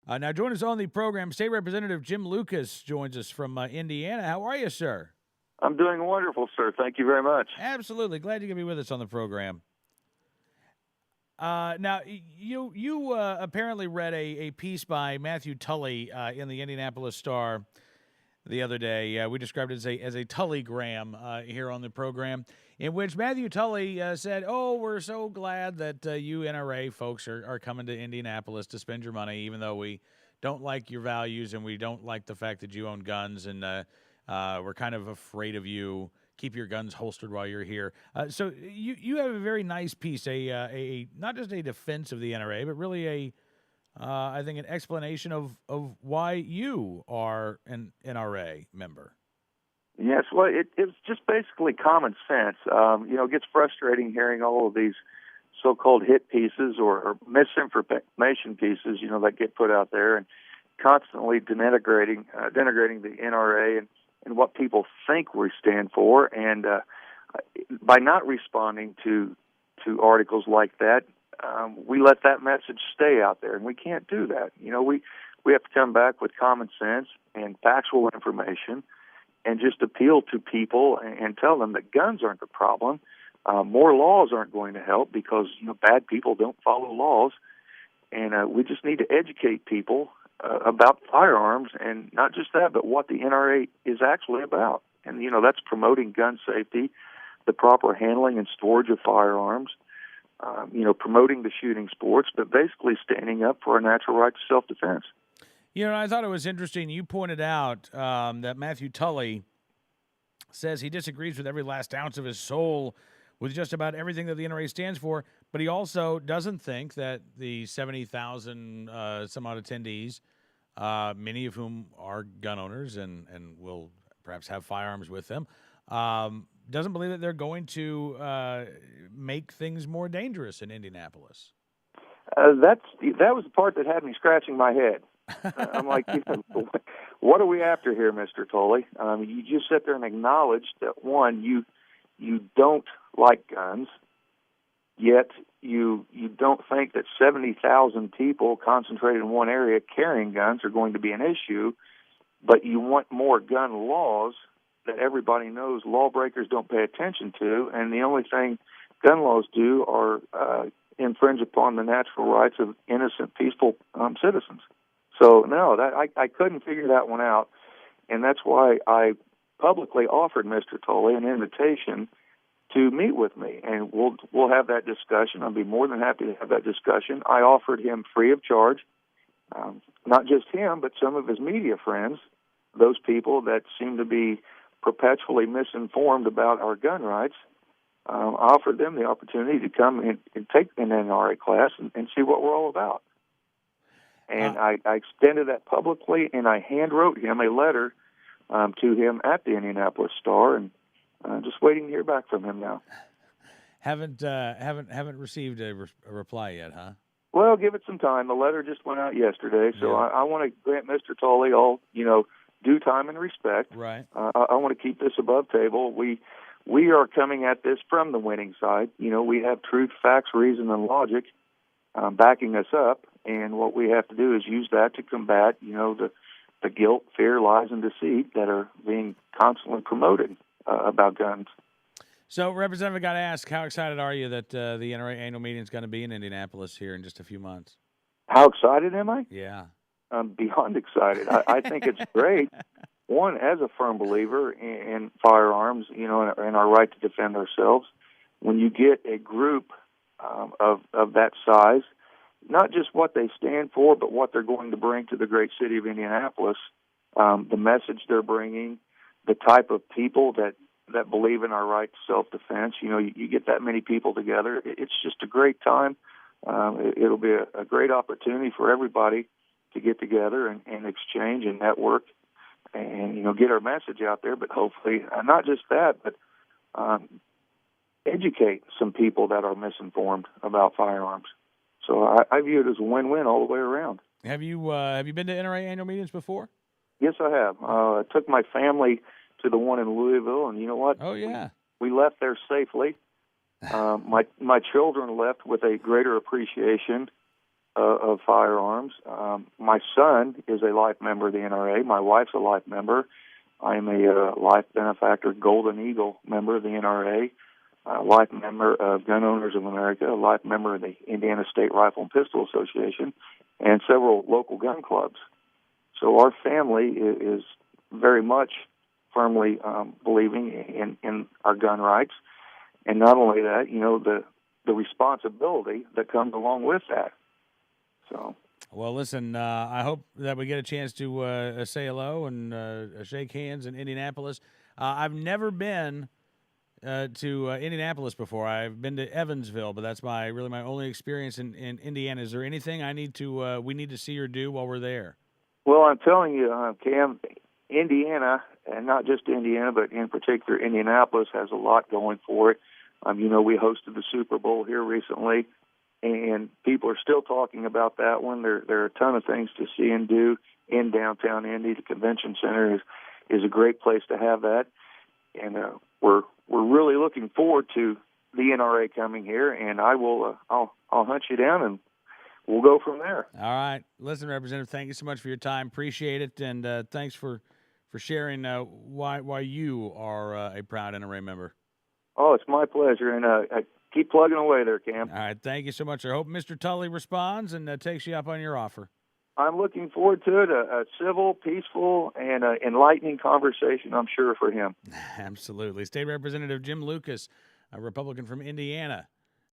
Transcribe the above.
Now, join us on the program. State Representative Jim Lucas joins us from Indiana. How are you, sir? I'm doing wonderful, sir. Thank you very much. Absolutely. Glad you could be with us on the program. Now, you apparently read a piece by Matthew Tully in the Indianapolis Star the other day. We described it as a Tullygram here on the program, in which Matthew Tully said, "Oh, we're so glad that you NRA folks are coming to Indianapolis to spend your money, even though we don't like your values and we don't like the fact that you own guns, and we're kind of afraid of you. Keep your guns holstered while you're here." So you have a very nice piece, a not just a defense of the NRA, but really I think an explanation of why you are an NRA member. Yes, well, it's just basically common sense. It gets frustrating hearing all of these so-called hit pieces or misinformation pieces, that get put out there and constantly denigrating the NRA and what people think we stand for. And by not responding to articles like that, we let that message stay out there, and we can't do that. We have to come back with common sense and factual information and just appeal to people and tell them that guns aren't the problem. More laws aren't going to help because bad people don't follow laws, and we just need to educate people about firearms, and not just that, but what the NRA is actually about. And that's promoting gun safety, the proper handling and storage of firearms, promoting the shooting sports, but basically standing up for our natural right to self-defense. I thought it was interesting. You pointed out that Matthew Tully says he disagrees with every last ounce of his soul with just about everything that the NRA stands for, but he also doesn't think that the 70,000 some odd attendees, many of whom are gun owners and will perhaps have firearms with them, doesn't believe that they're going to make things more dangerous in Indianapolis. That was the part that had me scratching my head. I'm like, what are we after here, Mr. Tully? You just sit there and acknowledge that, one, you don't like guns, yet you don't think that 70,000 people concentrated in one area carrying guns are going to be an issue, but you want more gun laws that everybody knows lawbreakers don't pay attention to, and the only thing gun laws do are infringe upon the natural rights of innocent, peaceful citizens. So, no, I couldn't figure that one out, and that's why I publicly offered Mr. Tully an invitation to meet with me, and we'll have that discussion. I'll be more than happy to have that discussion. I offered him free of charge, not just him, but some of his media friends, those people that seem to be perpetually misinformed about our gun rights. I offered them the opportunity to come and take an NRA class and see what we're all about. And I extended that publicly, and I hand-wrote him a letter to him at the Indianapolis Star, and just waiting to hear back from him now. Haven't received a reply yet, huh? Well, give it some time. The letter just went out yesterday, so yeah. I want to grant Mr. Tully all due time and respect. Right. I want to keep this above table. We are coming at this from the winning side. We have truth, facts, reason, and logic backing us up, and what we have to do is use that to combat, the guilt, fear, lies, and deceit that are being constantly promoted about guns. So, Representative, I got to ask, how excited are you that the NRA annual meeting is going to be in Indianapolis here in just a few months? How excited am I? Yeah. I'm beyond excited. I think it's great. One, as a firm believer in firearms, and our right to defend ourselves, when you get a group of that size, not just what they stand for, but what they're going to bring to the great city of Indianapolis, the message they're bringing, the type of people that believe in our right to self-defense. You get that many people together. It's just a great time. It'll be a great opportunity for everybody to get together and exchange and network and, get our message out there. But hopefully, not just that, but educate some people that are misinformed about firearms. So I view it as a win-win all the way around. Have you been to NRA annual meetings before? Yes, I have. I took my family to the one in Louisville, and you know what? Oh, yeah. We left there safely. My children left with a greater appreciation of firearms. My son is a life member of the NRA. My wife's a life member. I'm a life benefactor, Golden Eagle member of the NRA, a life member of Gun Owners of America, a life member of the Indiana State Rifle and Pistol Association, and several local gun clubs. So our family is very much firmly believing in our gun rights. And not only that, the responsibility that comes along with that. So, well, listen, I hope that we get a chance to say hello and shake hands in Indianapolis. I've never been to Indianapolis before. I've been to Evansville, but that's really my only experience in Indiana. Is there anything we need to see or do while we're there? Well, I'm telling you, Cam, Indiana, and not just Indiana, but in particular Indianapolis, has a lot going for it. We hosted the Super Bowl here recently, and people are still talking about that one. There are a ton of things to see and do in downtown Indy. The convention center is a great place to have that, and we're really looking forward to the NRA coming here. And I'll hunt you down, and we'll go from there. All right, listen, Representative, thank you so much for your time. Appreciate it, and thanks for sharing why you are a proud NRA member. Oh, it's my pleasure, and I keep plugging away there, Cam. All right, thank you so much. I hope Mr. Tully responds and takes you up on your offer. I'm looking forward to it, a civil, peaceful, and enlightening conversation, I'm sure, for him. Absolutely. State Representative Jim Lucas, a Republican from Indiana.